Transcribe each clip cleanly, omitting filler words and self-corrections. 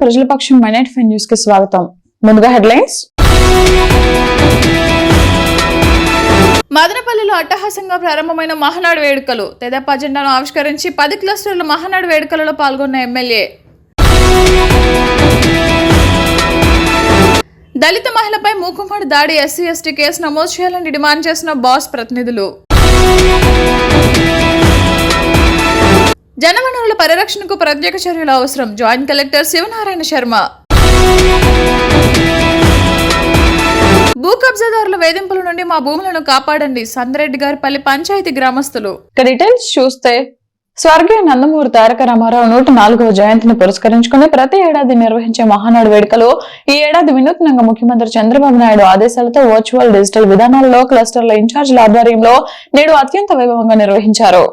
ప్రజల పక్షం మైనైట్ న్యూస్ కి స్వాగతం. ముందుగా హెడ్లైన్స్. మదనపల్లిలో అట్టహాసంగా ప్రారంభమైన మహానాడు వేడుకలు. తెదేపా జెండాను ఆవిష్కరించి 10 క్లస్టర్ల మహానాడు వేడుకలలో పాల్గొన్న ఎమ్మెల్యే. దళిత మహిళపై మూకుమ్మడి దాడి, ఎస్సీ ఎస్టీ కేసు నమోదు చేయాలని డిమాండ్ చేసిన బాస్ ప్రతినిధులు. జనవనరుల పరిరక్షణకు ప్రత్యేక చర్యలు అవసరం. Joint collector Sivanarayana Sharma. భూ కబ్జాదారుల వేధింపుల నుండి మా భూములను కాపాడండి. సందరెడ్డి గారిపల్లి పంచాయతీ గ్రామస్తులు. డీటెయిల్స్ చూస్తే స్వర్గీయ నందమూరి తారక రామారావు 104వ జయంతిని పురస్కరించుకుని ప్రతి ఏడాది నిర్వహించే మహానాడు వేడుకలు ఈ ఏడాది వినూత్నంగా ముఖ్యమంత్రి చంద్రబాబు నాయుడు ఆదేశాలతో వర్చువల్ డిజిటల్ విధానాల్లో క్లస్టర్ల ఇన్ఛార్జీల ఆధ్వర్యంలో నేడు అత్యంత వైభవంగా నిర్వహించారు.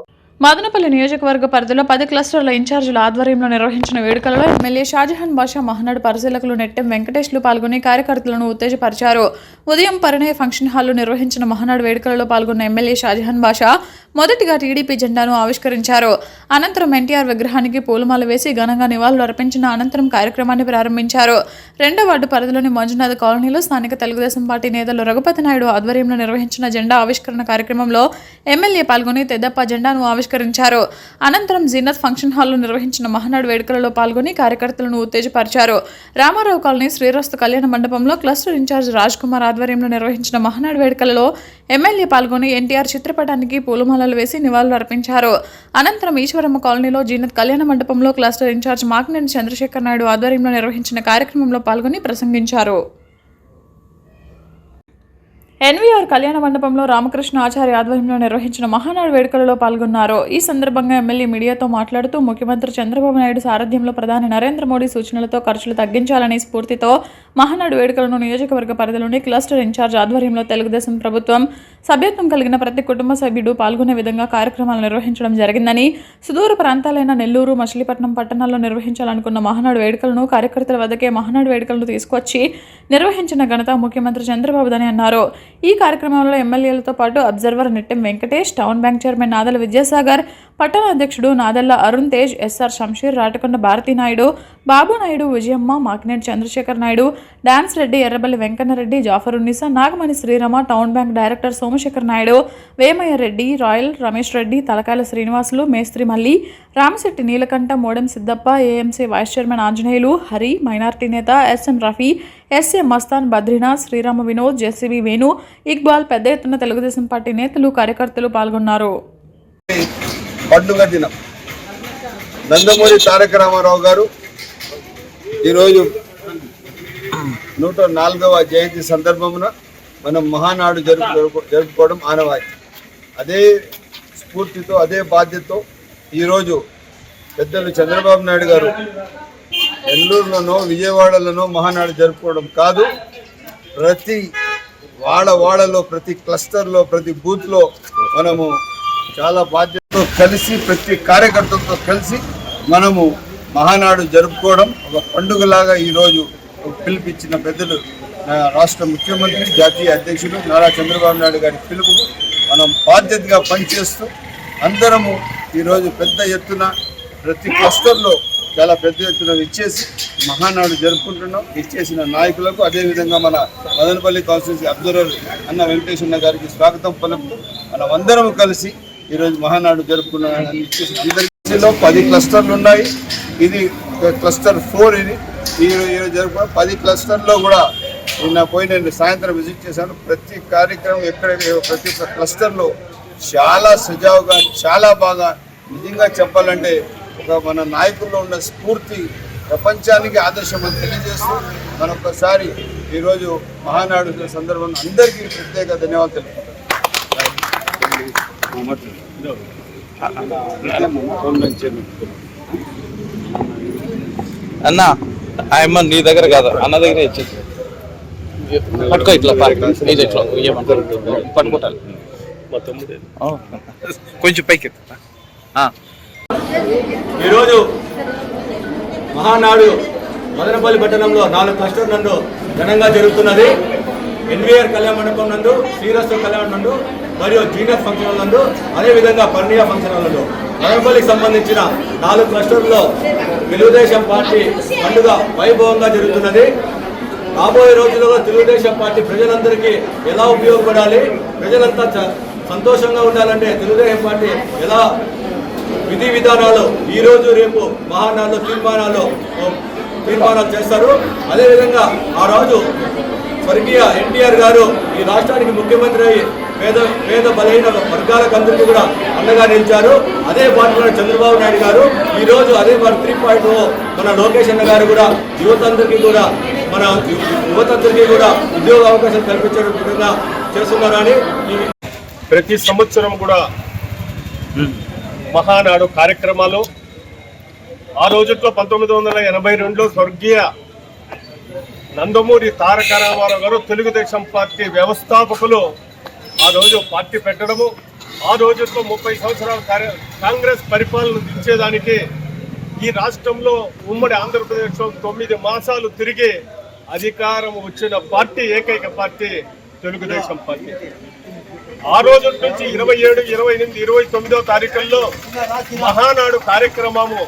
మదనపల్లి నియోజకవర్గ పరిధిలో 10 క్లస్టర్ల ఇన్ఛార్జీల ఆధ్వర్యంలో నిర్వహించిన వేడుకలలో ఎమ్మెల్యే షాజహాన్ బాషా, మహానాడు పరిశీలకులు నెట్టెం వెంకటేష్లు పాల్గొని కార్యకర్తలను ఉత్తేజపరిచారు. ఉదయం పరిణయ ఫంక్షన్ హాల్లో నిర్వహించిన మహానాడు వేడుకలలో పాల్గొన్న ఎమ్మెల్యే షాజహాన్ బాషా మొదటిగా టీడీపీ జెండాను ఆవిష్కరించారు. అనంతరం ఎన్టీఆర్ విగ్రహానికి పూలమాల వేసి ఘనంగా నివాళులు అర్పించిన అనంతరం కార్యక్రమాన్ని ప్రారంభించారు. 2వ వార్డు పరిధిలోని మంజునాథ్ కాలనీలో స్థానిక తెలుగుదేశం పార్టీ నేతలు రఘుపతి నాయుడు ఆధ్వర్యంలో నిర్వహించిన జెండా ఆవిష్కరణ కార్యక్రమంలో ఎమ్మెల్యే పాల్గొని తెదేపా జెండాను ఆవిష్కరించారు. అనంతరం జీనత్ ఫంక్షన్ హాల్లో నిర్వహించిన మహానాడు వేడుకలలో పాల్గొని కార్యకర్తలను ఉత్తేజపరిచారు. రామారావు కాలనీ శ్రీరస్తు కళ్యాణ మండపంలో క్లస్టర్ ఇన్ఛార్జ్ రాజ్ కుమార్ ఆధ్వర్యంలో నిర్వహించిన మహానాడు వేడుకలలో ఎమ్మెల్యే పాల్గొని ఎన్టీఆర్ చిత్రపటానికి పూలమాలలు వేసి నివాళులు అర్పించారు. అనంతరం ఈశ్వరమ్మ కాలనీలో జీనత్ కళ్యాణ మండపంలో క్లస్టర్ ఇన్ఛార్జ్ మాకినేని చంద్రశేఖర్ నాయుడు ఆధ్వర్యంలో నిర్వహించిన కార్యక్రమంలో పాల్గొని ప్రసంగించారు. ఎన్వీఆర్ కళ్యాణ మండపంలో రామకృష్ణ ఆచార్య ఆధ్వర్యంలో నిర్వహించిన మహానాడు వేడుకలలో పాల్గొన్నారు. ఈ సందర్భంగా ఎమ్మెల్యే మీడియాతో మాట్లాడుతూ ముఖ్యమంత్రి చంద్రబాబు నాయుడు సారథ్యంలో ప్రధాని నరేంద్ర మోడీ సూచనలతో ఖర్చులు తగ్గించాలని స్ఫూర్తితో మహానాడు వేడుకలను నియోజకవర్గ పరిధిలోని క్లస్టర్ ఇన్ఛార్జ్ ఆధ్వర్యంలో తెలుగుదేశం ప్రభుత్వం సభ్యత్వం కలిగిన ప్రతి కుటుంబ సభ్యుడు పాల్గొనే విధంగా కార్యక్రమాలు నిర్వహించడం జరిగిందని, సుదూర ప్రాంతాలైన నెల్లూరు, మచిలీపట్నం పట్టణాల్లో నిర్వహించాలనుకున్న మహానాడు వేడుకలను కార్యకర్తల వద్దకే మహానాడు వేడుకలను తీసుకొచ్చి నిర్వహించిన ఘనత ముఖ్యమంత్రి చంద్రబాబుదని అన్నారు. ఈ కార్యక్రమంలో ఎమ్మెల్యేలతో పాటు observer Nettem Venkatesh, town bank chairman Nadela Vidyasagar, పట్టణ అధ్యక్షుడు Nadella Arun Tej, SR Shamsheer, Ratakonda Bharati Naidu, Babu Naidu, Vijayamma, Makineni Chandrasekhar Naidu, dance Reddy, Errabelli Venkannareddy, Jafarunnisa, Nagamani Srirama, town bank director Somasekhar Naidu, Vemayya Reddy, royal Ramesh Reddy, Talakayala Srinivasulu, మేస్త్రి Malli, Ramasetti Neelakanta, Modem Siddappa, AMC vice chairman Anjaneyulu, Hari, minority నేత SM Rafi, SA Mastan, Badrinath, Srirama Vinod, JCB Venu, Iqbal, పెద్ద ఎత్తున తెలుగుదేశం పార్టీ నేతలు, కార్యకర్తలు పాల్గొన్నారు. పండుగ దినం నందమూరి తారక రామారావు గారు ఈరోజు 104వ జయంతి సందర్భమున మనం మహానాడు జరుపుకోవడం ఆనవాయితీ. అదే స్ఫూర్తితో, అదే బాధ్యతతో ఈరోజు పెద్దలు చంద్రబాబు నాయుడు గారు నెల్లూరులోనో విజయవాడలోనో మహానాడు జరుపుకోవడం కాదు, ప్రతి వాడలో, ప్రతి క్లస్టర్లో, ప్రతి బూత్లో మనము చాలా బాధ్యతతో కలిసి, ప్రతి కార్యకర్తలతో కలిసి మనము మహానాడు జరుపుకోవడం ఒక పండుగలాగా ఈరోజు పిలుపిచ్చిన పెద్దలు రాష్ట్ర ముఖ్యమంత్రి, జాతీయ అధ్యక్షుడు నారా చంద్రబాబు నాయుడు గారి పిలుపుకు మనం బాధ్యతగా పనిచేస్తూ అందరము ఈరోజు పెద్ద ఎత్తున ప్రతి క్లస్టర్లో చాలా పెద్ద ఎత్తున ఇచ్చేసి మహానాడు జరుపుకుంటున్నాం. ఇచ్చేసిన నాయకులకు, అదేవిధంగా మన మదనపల్లి కాన్స్టిట్యూన్సీ అబ్జర్వర్ అన్న వెంకటేశ్వర గారికి స్వాగతం పలుకుతూ మనం అందరం కలిసి ఈరోజు మహానాడు జరుపుకున్నామని ఇచ్చేసి 10 క్లస్టర్లు ఉన్నాయి. ఇది క్లస్టర్ 4. ఇది ఈరోజు జరుపుకున్నాం. 10 క్లస్టర్లో కూడా నేను సాయంత్రం విజిట్ చేశాను. ప్రతి కార్యక్రమం ఎక్కడైతే ప్రతి ఒక్క క్లస్టర్లో చాలా సజావుగా, చాలా బాగా, నిజంగా చెప్పాలంటే ఒక మన నాయకుల్లో ఉన్న స్ఫూర్తి ప్రపంచానికి ఆదర్శం అని తెలియజేస్తూ మరొకసారి ఈరోజు మహానాడు సందర్భంగా అందరికీ ప్రత్యేక ధన్యవాదాలు తెలుపుతున్నాను. అన్న ఆయమ్మ నీ దగ్గర కాదు, అన్న దగ్గర ఇచ్చేసి పట్టుకో, ఇట్లా ఇట్లా పట్టుకుంటాను కొంచెం పైకి. ఈరోజు మహానాడు మదనపల్లి పట్టణంలో 4 క్లస్టర్ నందు ఘనంగా జరుగుతున్నది. ఎన్వీఆర్ కళ్యాణ మండపం నందు, శ్రీరస్తు కళ్యాణ నందు మరియు జీనస్ ఫంక్షన్ హాల్ నందు, అదేవిధంగా పర్ణియా ఫంక్షన్ హాల్ నందు మదనపల్లికి సంబంధించిన 4 క్లస్టర్లలో తెలుగుదేశం పార్టీ పండుగ వైభవంగా జరుగుతున్నది. రాబోయే రోజుల్లో తెలుగుదేశం పార్టీ ప్రజలందరికీ ఎలా ఉపయోగపడాలి, ప్రజలంతా సంతోషంగా ఉండాలంటే తెలుగుదేశం పార్టీ ఎలా విధి విధానాలు ఈరోజు రేపు మహానాడులో తీర్మానాలు చేస్తారు. అదేవిధంగా ఆ రోజు స్వర్గీయ ఎన్టీఆర్ గారు ఈ రాష్ట్రానికి ముఖ్యమంత్రి అయ్యి పేద బలహీన వర్గాలకు అందరికీ కూడా అండగా నిలిచారు. అదే పార్టీలో చంద్రబాబు నాయుడు గారు ఈరోజు అదే పార్టీ 3.0 మన లోకేష్ అన్న గారు కూడా యువతందరికీ కూడా ఉద్యోగ అవకాశం కల్పించే విధంగా చేస్తున్నారని ప్రతి సంవత్సరం కూడా మహానాడు కార్యక్రమాలు ఆ రోజుల్లో 1982లో స్వర్గీయ నందమూరి తారక రామారావు గారు తెలుగుదేశం పార్టీ వ్యవస్థాపకులు ఆ రోజు పార్టీ పెట్టడము, ఆ రోజుల్లో 30 సంవత్సరాల కాంగ్రెస్ పరిపాలన దించేదానికి ఈ రాష్ట్రంలో ఉమ్మడి ఆంధ్రప్రదేశ్లో 9 మాసాలు తిరిగి అధికారం వచ్చిన పార్టీ ఏకైక పార్టీ తెలుగుదేశం పార్టీ. ఆ రోజు నుంచి 27, 28, 29వ తారీఖుల్లో మహానాడు కార్యక్రమము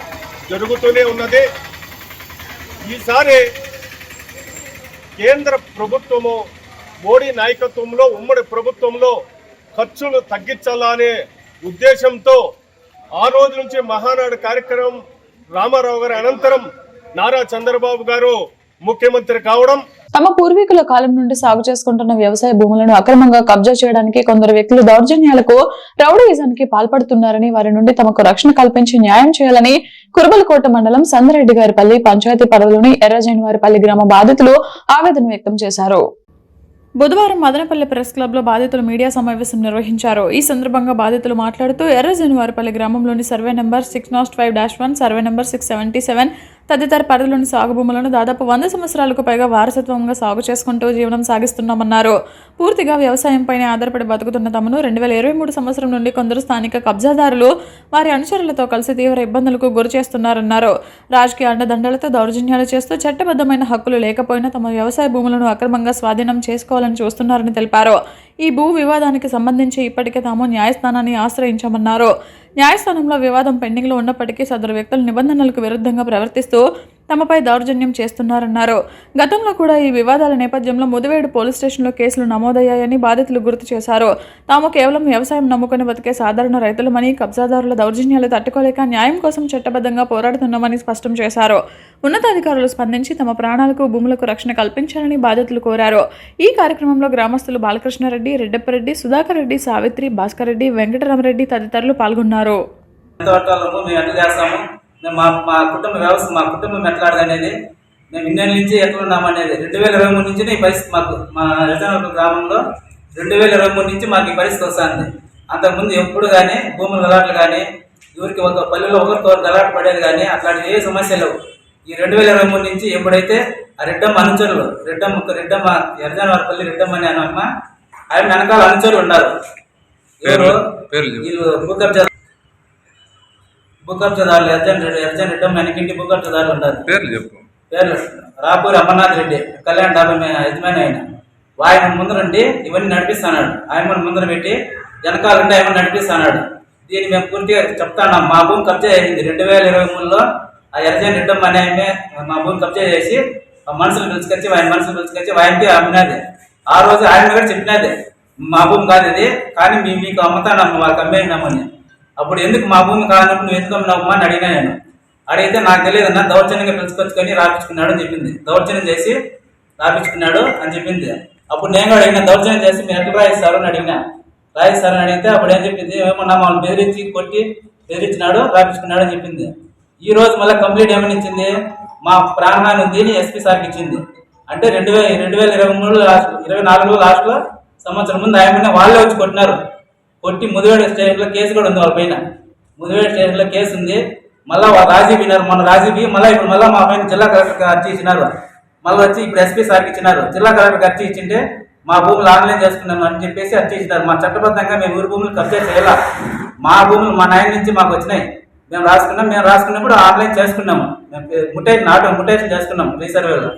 జరుగుతూనే ఉన్నది. ఈసారి కేంద్ర ప్రభుత్వము మోడీ నాయకత్వంలో ఉమ్మడి ప్రభుత్వంలో ఖర్చులు తగ్గించాలనే ఉద్దేశంతో ఆ రోజు నుంచి మహానాడు కార్యక్రమం రామారావు గారి అనంతరం నారా చంద్రబాబు గారు ముఖ్యమంత్రి కావడం, తమ పూర్వీకుల కాలం నుండి సాగు చేసుకుంటున్న వ్యవసాయ భూములను అక్రమంగా కబ్జా చేయడానికి కొందరు వ్యక్తులు దౌర్జన్యాలకు, రౌడీయిజానికి పాల్పడుతున్నారని, వారి నుండి తమకు రక్షణ కల్పించి న్యాయం చేయాలని కురుబలకోట మండలం సందరెడ్డిగారిపల్లి పంచాయతీ పరిధిలోని ఎర్రజైనవారిపల్లి గ్రామ బాధితులు ఆవేదన వ్యక్తం చేశారు. బుధవారం మదనపల్లి ప్రెస్ క్లబ్ లో బాధితులు మీడియా సమావేశం నిర్వహించారు. ఈ సందర్భంగా బాధితులు మాట్లాడుతూ ఎర్రజైనవారిపల్లి గ్రామంలోని సర్వే నెంబర్ 605-1, సర్వే నెంబర్ 677 తదితర పరిధిలోని సాగు భూములను దాదాపు 100 సంవత్సరాలకు పైగా వారసత్వంగా సాగు చేసుకుంటూ జీవనం సాగిస్తున్నామన్నారు. పూర్తిగా వ్యవసాయంపైనే ఆధారపడి బతుకుతున్న తమను 2023 సంవత్సరం నుండి కొందరు స్థానిక కబ్జాదారులు వారి అనుచరులతో కలిసి తీవ్ర ఇబ్బందులకు గురి చేస్తున్నారన్నారు. రాజకీయ అండదండలతో దౌర్జన్యాలు చేస్తూ చట్టబద్ధమైన హక్కులు లేకపోయినా తమ వ్యవసాయ భూములను అక్రమంగా స్వాధీనం చేసుకోవాలని చూస్తున్నారని తెలిపారు. ఈ భూ వివాదానికి సంబంధించి ఇప్పటికే తాము న్యాయస్థానాన్ని ఆశ్రయించామన్నారు. న్యాయస్థానంలో వివాదం పెండింగ్లో ఉన్నప్పటికీ సదరు వ్యక్తులు నిబంధనలకు విరుద్ధంగా ప్రవర్తిస్తూ తమపై దౌర్జన్యం చేస్తున్నారన్నారు. గతంలో కూడా ఈ వివాదాల నేపథ్యంలో ముదివేడు పోలీస్ స్టేషన్లో కేసులు నమోదయ్యాయని బాధితులు గుర్తు చేశారు. తాము కేవలం వ్యవసాయం నమ్ముకుని బతికే సాధారణ రైతులమని, కబ్జాదారుల దౌర్జన్యాలు తట్టుకోలేక న్యాయం కోసం చట్టబద్ధంగా పోరాడుతున్నామని స్పష్టం చేశారు. ఉన్నతాధికారులు స్పందించి తమ ప్రాణాలకు, భూములకు రక్షణ కల్పించాలని బాధితులు కోరారు. ఈ కార్యక్రమంలో గ్రామస్తులు బాలకృష్ణారెడ్డి, రెడ్డప్పరెడ్డి, సుధాకర్ రెడ్డి, సావిత్రి, భాస్కర్ రెడ్డి, వెంకటరామరెడ్డి తదితరులు పాల్గొన్నారు. మా కుటుంబం ఎట్లాడదనేది మేము ఇన్నేళ్ళ నుంచి ఎట్లున్నామనేది 2023 నుంచి ఈ పరిస్థితి మాకు మా ఎర్రజైనవారిపల్లి గ్రామంలో 2023 నుంచి మాకు ఈ పరిస్థితి వస్తుంది. అంతకుముందు ఎప్పుడు కానీ భూముల గలాట్లు కానీ ఊరికి ఒక పల్లెలో ఒకరికొకరు గలాట్ పడేది కానీ అట్లాంటి ఏ సమస్య లేవు. ఈ 2023 నుంచి ఎప్పుడైతే ఆ రెడ్డమ్మ అనుచరులు రెడ్డమ్మ ఎర్రజైనవారిపల్లి రెడ్డమ్మ అనే అమ్మ ఆయన వెనకాల అనుచరులు ఉన్నారు. వీళ్ళు భూకబ్జదారులు ఎర్జన్ రెడ్డమ్మ వెనకింటి భూకబ్జదారులు ఉన్నారు. పేర్లు రాపూరి అమర్నాథ్ రెడ్డి, కళ్యాణ్ డాబా యజమాని ఆయన. ఆయన ముందరండి ఇవన్నీ నడిపిస్తున్నాడు. ఆయన ముందర పెట్టి వెనకాలంటే ఆయన నడిపిస్తున్నాడు. దీన్ని మేము పూర్తిగా చెప్తాన్నాం. మా భూమి కబ్జా అయింది 2023లో. ఆ ఎర్జన్ రెడ్డమ్మ అనే ఆమె మా భూమి కబ్జా చేసి ఆ మనుషులు పిలుచుకొచ్చి ఆయనకి అమ్మినది. ఆ రోజు ఆయన కూడా చెప్పినది మా భూమి కాదు ఇది, కానీ మీకు అమ్ముతానమ్మ, వాళ్ళకి అమ్మేసినామని. అప్పుడు ఎందుకు మా భూమి కాదన్నప్పుడు నువ్వు ఎందుకు అమ్మినావమ్మా అని అడిగినా నేను. అడిగితే నాకు తెలియదన్నా దౌర్జన్యంగా పిలుచుకొచ్చుకొని రాపించుకున్నాడు అని చెప్పింది. దౌర్జన్యం చేసి రాపించుకున్నాడు అని చెప్పింది. అప్పుడు నేను కూడా అడిగిన, దౌర్జన్యం చేసి మీరు ఎట్లా రాయిస్తారు అని అడిగినా. రాయిస్తారని అడిగితే అప్పుడు ఏం చెప్పింది, ఏమన్నా మమ్మల్ని బెదిరించినాడు రాపించుకున్నాడు అని చెప్పింది. ఈ రోజు మళ్ళీ కంప్లీట్ ఏమని ఇచ్చింది, మా ప్రాణహాని ఉంది అని ఎస్పీ సార్కి ఇచ్చింది. అంటే 2024 లాస్ట్లో సంవత్సరం ముందు ఆయన వాళ్ళే వచ్చి కొట్టి ముదివేడు స్టేషన్లో కేసు కూడా ఉంది వాళ్ళ పైన. ముదివేడు స్టేషన్లో కేసు ఉంది. మళ్ళీ రాజీ విన్నారు. మొన్న రాజీవి ఇప్పుడు మళ్ళీ మా పైన జిల్లా కలెక్టర్కి అర్జీ ఇచ్చినారు. మళ్ళీ వచ్చి ఇప్పుడు ఎస్పీ సార్కి ఇచ్చినారు. జిల్లా కలెక్టర్కి అర్జీ ఇచ్చింటే మా భూములు ఆన్లైన్ చేసుకున్నాము అని చెప్పేసి అర్జీ ఇచ్చినారు. మా చట్టబద్ధంగా మేము ఊరి భూములు కబ్జా చేయాల. మా భూములు మా నాయన నుంచి మాకు వచ్చినాయి. మేము రాసుకున్నప్పుడు ఆన్లైన్ చేసుకున్నాము. మేము ముటేషన్ చేసుకున్నాము రీసర్వేలో.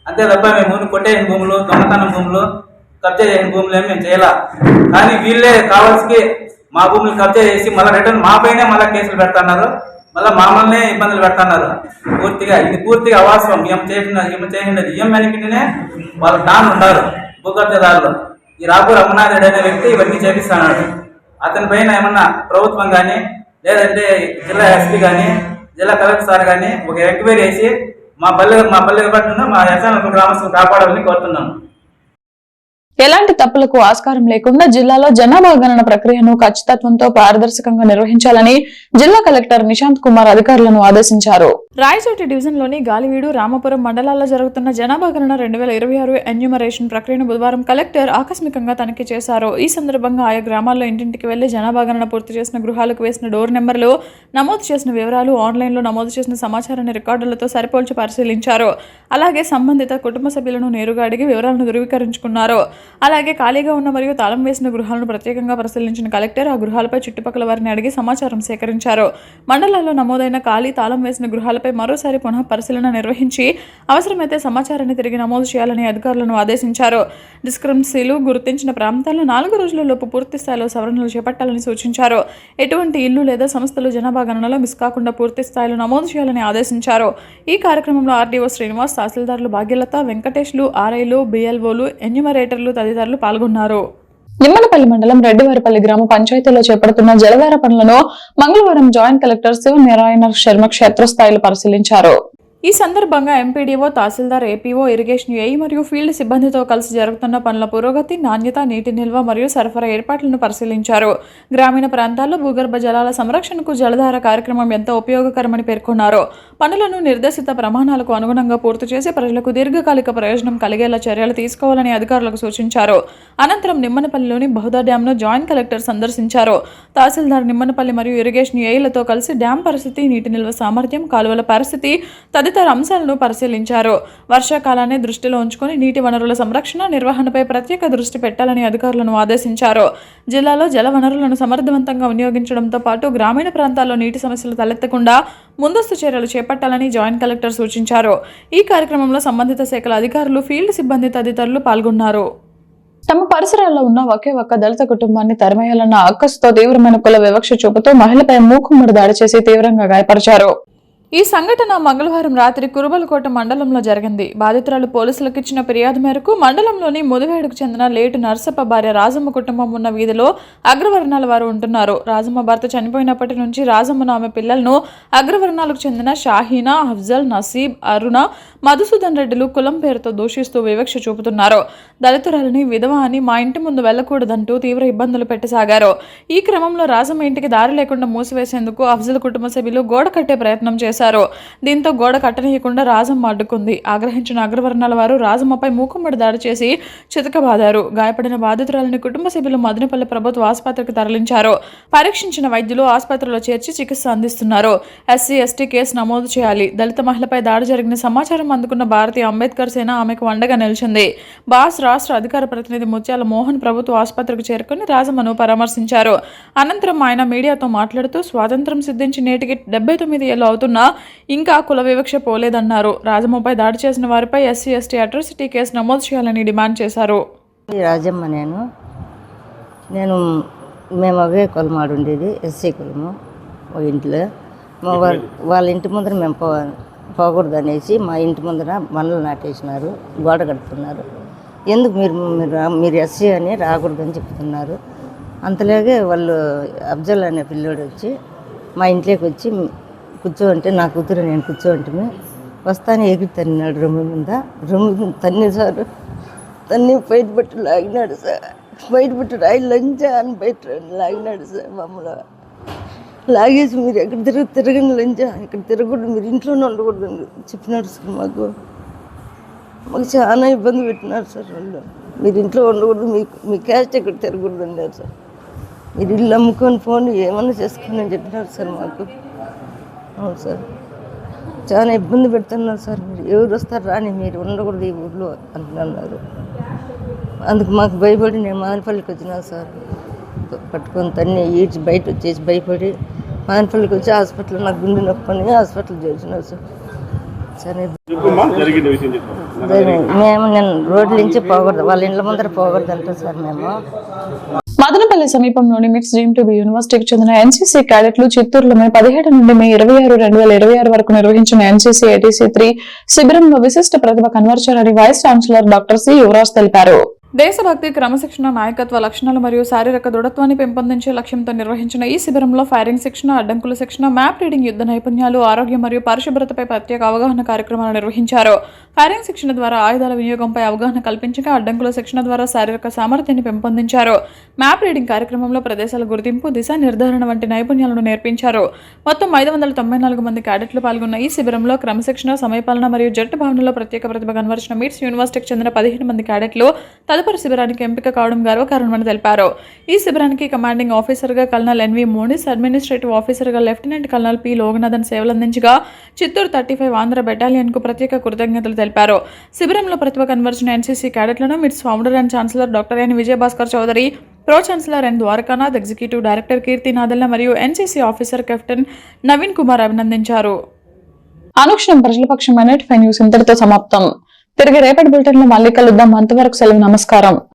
అంతే తప్ప మేము ఊరిని కొట్టేసిన భూములు, దొంగతనం భూములు కబ్జా చేసిన భూములు మేము చేయాల, కానీ వీళ్ళే కావాల్సి మా భూములు కబ్జా చేసి మళ్ళీ రిటర్న్ మా పైనే మళ్ళీ కేసులు పెడుతున్నారు, మళ్ళీ మమ్మల్ని ఇబ్బందులు పెడుతున్నారు. పూర్తిగా అవాస్తవం. ఏం చేసినది ఏం వెనకింటనే వాళ్ళ నాన్న ఉన్నారు భూ కబ్జాదారులు. ఈ రాపూర్ అమ్మనాథ్ రెడ్డి అనే వ్యక్తి ఇవన్నీ చేపిస్తున్నాడు. అతని పైన ఏమన్నా ప్రభుత్వం కానీ లేదంటే జిల్లా ఎస్పీ కానీ జిల్లా కలెక్టర్ సార్ కానీ ఒక ఎంక్వైరీ చేసి మా పల్లె పట్ల మా యశాన గ్రామస్తులు కాపాడాలని కోరుతున్నాము. ఎలాంటి తప్పులకు ఆస్కారం లేకుండా జిల్లాలో జనాభా గణన ప్రక్రియను ఖచ్చితత్వంతో పారదర్శకంగా నిర్వహించాలని జిల్లా కలెక్టర్ నిశాంత్ కుమార్ అధికారులను ఆదేశించారు. రాయచోటి డివిజన్లోని గాలివీడు, రామపురం మండలాల్లో జరుగుతున్న జనాభా గణన 2026 ఎన్యూమరేషన్ ప్రక్రియను బుధవారం కలెక్టర్ ఆకస్మికంగా తనిఖీ చేశారు. ఈ సందర్భంగా ఆయా గ్రామాల్లో ఇంటింటికి వెళ్లి జనాభా గణన పూర్తి చేసిన గృహాలకు వేసిన డోర్ నెంబర్లు, నమోదు చేసిన వివరాలు, ఆన్లైన్లో నమోదు చేసిన సమాచారాన్ని రికార్డులతో సరిపోల్చి పరిశీలించారు. అలాగే సంబంధిత కుటుంబ సభ్యులను నేరుగా అడిగి వివరాలను ధృవీకరించుకున్నారు. అలాగే ఖాళీగా ఉన్న మరియు తాళం వేసిన గృహాలను ప్రత్యేకంగా పరిశీలించిన కలెక్టర్ ఆ గృహాలపై చుట్టుపక్కల వారిని అడిగి సమాచారం సేకరించారు. మండలాల్లో నమోదైన ఖాళీ తాళం వేసిన గృహాలపై మరోసారి పునః పరిశీలన నిర్వహించి అవసరమైతే సమాచారాన్ని తిరిగి నమోదు చేయాలని అధికారులను ఆదేశించారు. డిస్క్రిపెన్సీలు గుర్తించిన ప్రాంతాల్లో 4 రోజులలోపు పూర్తి స్థాయిలో సవరణలు చేపట్టాలని సూచించారు. ఎటువంటి ఇల్లు లేదా సంస్థలు జనాభా గణనలో మిస్ కాకుండా పూర్తి స్థాయిలో నమోదు చేయాలని ఆదేశించారు. ఈ కార్యక్రమంలో ఆర్డీఓ శ్రీనివాస్, తహసీల్దార్లు భాగ్యలత, వెంకటేష్లు, ఆర్ఐలు, బిఎల్ఓలు, ఎన్యూమరేటర్లు తదితరులు పాల్గొన్నారు. నిమ్మనపల్లి మండలం రెడ్డివారిపల్లి గ్రామ పంచాయతీలో చేపడుతున్న జలధార పనులను మంగళవారం జాయింట్ కలెక్టర్ శివనారాయణ శర్మ క్షేత్రస్థాయిలో పరిశీలించారు. ఈ సందర్భంగా ఎంపీడీఓ, తహసీల్దార్, ఏపీఓ, ఇరిగేషన్ ఏఈ మరియు ఫీల్డ్ సిబ్బందితో కలిసి జరుగుతున్న పనుల పురోగతి, నాణ్యత, నీటి నిల్వ మరియు సరఫరా ఏర్పాట్లను పరిశీలించారు. గ్రామీణ ప్రాంతాల్లో భూగర్భ జలాల సంరక్షణకు జలధార కార్యక్రమం ఎంతో ఉపయోగకరమని పేర్కొన్నారు. పనులను నిర్దేశిత ప్రమాణాలకు అనుగుణంగా పూర్తి చేసి ప్రజలకు దీర్ఘకాలిక ప్రయోజనం కలిగేలా చర్యలు తీసుకోవాలని అధికారులకు సూచించారు. అనంతరం నిమ్మనపల్లిలోని బహుదా డ్యాంను జాయింట్ కలెక్టర్ సందర్శించారు. తహసీల్దార్ నిమ్మనపల్లి మరియు ఇరిగేషన్ ఏఈలతో కలిసి డ్యాం పరిస్థితి, నీటి నిల్వ సామర్థ్యం, కాలువల పరిస్థితి తదితర అంశాలను పరిశీలించారు. వర్షాకాలాన్ని దృష్టిలో ఉంచుకుని నీటి వనరుల సంరక్షణ, నిర్వహణపై ప్రత్యేక దృష్టి పెట్టాలని అధికారులను ఆదేశించారు. జిల్లాలో జల వనరులను సమర్థవంతంగా వినియోగించడంతో పాటు గ్రామీణ ప్రాంతాల్లో నీటి సమస్యలు తలెత్తకుండా ముందస్తు చర్యలు చేపట్టాలని జాయింట్ కలెక్టర్ సూచించారు. ఈ కార్యక్రమంలో సంబంధిత శాఖల అధికారులు, ఫీల్డ్ సిబ్బంది తదితరులు పాల్గొన్నారు. తమ పరిసరాల్లో ఉన్న ఒకే ఒక్క దళిత కుటుంబాన్ని తరిమేయాలన్న అక్కసుతో తీవ్రమైన కుల వివక్ష చూపుతూ మహిళపై మూకుమ్మడి దాడి చేసి తీవ్రంగా గాయపరిచారు. ఈ సంఘటన మంగళవారం రాత్రి కురుబలకోట మండలంలో జరిగింది. బాధితురాలు పోలీసులకు ఇచ్చిన ఫిర్యాదు మేరకు మండలంలోని ముదివేడుకు చెందిన లేటు నర్సప్ప భార్య రాజమ్మ కుటుంబం ఉన్న వీధిలో అగ్రవర్ణాల వారు ఉంటున్నారు. రాజమ్మ భర్త చనిపోయినప్పటి నుంచి రాజమ్మను, ఆమె పిల్లలను అగ్రవర్ణాలకు చెందిన షాహీనా, అఫ్జల్, నసీబ్, అరుణ, మధుసూదన్ రెడ్డిలు కులం పేరుతో దూషిస్తూ వివక్ష చూపుతున్నారు. దళితురాలని విధవ అని మా ఇంటి ముందు వెళ్లకూడదంటూ తీవ్ర ఇబ్బందులు పెట్టసాగారు. ఈ క్రమంలో రాజమ్మ ఇంటికి దారి లేకుండా మూసివేసేందుకు అఫ్జల్ కుటుంబ సభ్యులు గోడ కట్టే ప్రయత్నం చేశారు. దీంతో గోడ కట్టనీయకుండా రాజమ్మ అడ్డుకుంది. ఆగ్రహించిన అగ్రవర్ణాల వారు రాజమ్మపై మూకుమ్మడి దాడి చేసి చితకబాదారు. గాయపడిన బాధితురాలని కుటుంబ సభ్యులు మదనపల్లి ప్రభుత్వ ఆసుపత్రికి తరలించారు. పరీక్షించిన వైద్యులు ఆసుపత్రిలో చేర్చి చికిత్స అందిస్తున్నారు. ఎస్సీ, ఎస్టీ కేసు నమోదు చేయాలి. దళిత మహిళపై దాడి జరిగిన సమాచారం అందుకున్న భారతీయ అంబేద్కర్ సేన ఆమెకు అండగా నిలిచింది. బాస్ రాష్ట్ర అధికార ప్రతినిధి ముత్యాల మోహన్ ప్రభుత్వ ఆసుపత్రికి చేరుకుని రాజమ్మను పరామర్శించారు. అనంతరం ఆయన మీడియాతో మాట్లాడుతూ స్వాతంత్ర్యం సిద్ధించి నేటికి 79 ఏళ్లు అవుతున్నా ఇంకా కుల వివక్ష పోలేదన్నారు. రాజమ్మపై దాడి చేసిన వారిపై ఎస్సీ, ఎస్టీ అట్రాసిటీ కేసు నమోదు చేయాలని డిమాండ్ చేశారు. రాజమ్మ నేను మేము అవే కులమాడు ఉండేది, ఎస్సీ కులము. ఒక ఇంట్లో వాళ్ళ ఇంటి ముందర మేము పోకూడదు అనేసి మా ఇంటి ముందర మనులు నాటేసినారు, గోడ కడుతున్నారు. ఎందుకు మీరు ఎస్సీ అని రాకూడదని చెప్తున్నారు. అంతలాగే వాళ్ళు అఫ్జల్ అనే పిల్లోడు వచ్చి మా ఇంట్లోకి వచ్చి కూర్చోంటే నా కూతురు నేను కూర్చోంటే వస్తానే ఎగిరి తన్నాడు. రొమ్ము తన్ని సార్ తన్ని బయటపెట్టి లాగినాడు సార్. బయటపెట్టి రాయి లంచా అని బయట లాగినాడు సార్. మమ్మల్ని లాగేసి మీరు ఎక్కడ తిరగండి లంచా, ఇక్కడ తిరగకూడదు, మీరు ఇంట్లోనే ఉండకూడదు అని చెప్పినాడు సార్. మాకు చాలా ఇబ్బంది పెట్టినారు సార్ వాళ్ళు. మీరు ఇంట్లో ఉండకూడదు, మీ క్యాస్ట్ ఇక్కడ తిరగకూడదు అన్నారు సార్. మీరు ఇల్లు అమ్ముకొని ఫోన్ ఏమన్నా చేసుకుని అని చెప్పినారు సార్ మాకు. అవును సార్, చాలా ఇబ్బంది పెడుతున్నారు సార్. మీరు ఎవరు వస్తారు రాని, మీరు ఉండకూడదు ఈ ఊళ్ళో అంటున్నారు. అందుకు మాకు భయపడి నేను మానపల్లికి వచ్చినా సార్. పట్టుకొని తన్ని ఈడ్చి బయట వచ్చేసి భయపడి మానపల్లికి వచ్చి హాస్పిటల్ నాకు గుండె నొప్పి అని హాస్పిటల్ చేసినారు సార్. సరే చెప్పమ్మా జరిగిన విషయం చెప్పు. మేము నేను రోడ్ల నుంచి పోకూడదు, వాళ్ళ ఇండ్ల ముందర పోకూడదు అంటారు సార్. మేము మదనపల్లి సమీపంలోని మిట్స్ డ్రీమ్ టు బి యూనివర్సిటీకి చెందిన ఎన్సీసీ క్యాడెట్లు చిత్తూరులో మే 17 నుండి మే 26, 2026 వరకు నిర్వహించిన ఎన్సీసీ ATC 3 శిబిరంలో విశిష్ట ప్రతిభ కనబర్చారని vice chancellor doctor C Yuvaraj తెలిపారు. దేశభక్తి, క్రమశిక్షణ, నాయకత్వ లక్షణాలు మరియు శారీరక దృఢత్వాన్ని పెంపొందించే లక్ష్యంతో నిర్వహించిన ఈ శిబిరంలో ఫైరింగ్ శిక్షణ, అడ్డంకుల శిక్షణ, మ్యాప్ రీడింగ్, యుద్ధ నైపుణ్యాలు, ఆరోగ్యం మరియు పరిశుభ్రతపై ప్రత్యేక అవగాహన కార్యక్రమాలు నిర్వహించారు. ఫైరింగ్ శిక్షణ ద్వారా ఆయుధాల వినియోగంపై అవగాహన కల్పించగా, అడ్డంకుల శిక్షణ ద్వారా శారీరక సామర్థ్యాన్ని పెంపొందించారు. మ్యాప్ రీడింగ్ కార్యక్రమంలో ప్రదేశాల గుర్తింపు, దిశా నిర్ధారణ వంటి నైపుణ్యాలను నేర్పించారు. మొత్తం 594 మంది క్యాడెట్లు పాల్గొన్న ఈ శిబిరంలో క్రమశిక్షణ, సమయపాలన మరియు జట్టు భావనలో ప్రత్యేక ప్రతిభ కనబరిచిన మిట్స్ యూనివర్సిటీకి చెందిన 15 మంది క్యాడెట్లు తదుపరి శిబిరానికి ఎంపిక కావడం గర్వకారణమని తెలిపారు. ఈ శిబిరానికి కమాండింగ్ ఆఫీసర్గా కల్నల్ NV మోనిస్, అడ్మినిస్ట్రేటివ్ ఆఫీసర్గా లెఫ్టినెంట్ కల్నల్ P లోగనాథన్ సేవలందించగా, చిత్తూరు 35 ఆంధ్ర బెటాలియన్కు ప్రత్యేక కృతజ్ఞతలు తెలిపారు. శిబిరంలో ప్రతిభ కనబరిచిన ఎన్సీసీ క్యాడెట్లను MITS founder and chancellor doctor N Vijayabhaskar Chowdary, pro chancellor N Dwarakanath, executive director Keerthi Nadalla మరియు NCC officer captain Naveen Kumar అభినందించారు. అనుక్షణం ప్రజల పక్షం న్యూస్ ఇంతటితో సమాప్తం. తిరిగి రేపటి బులెటిన్ లో మళ్ళీ కలుద్దాం. అంతవరకు సెలవు, నమస్కారం.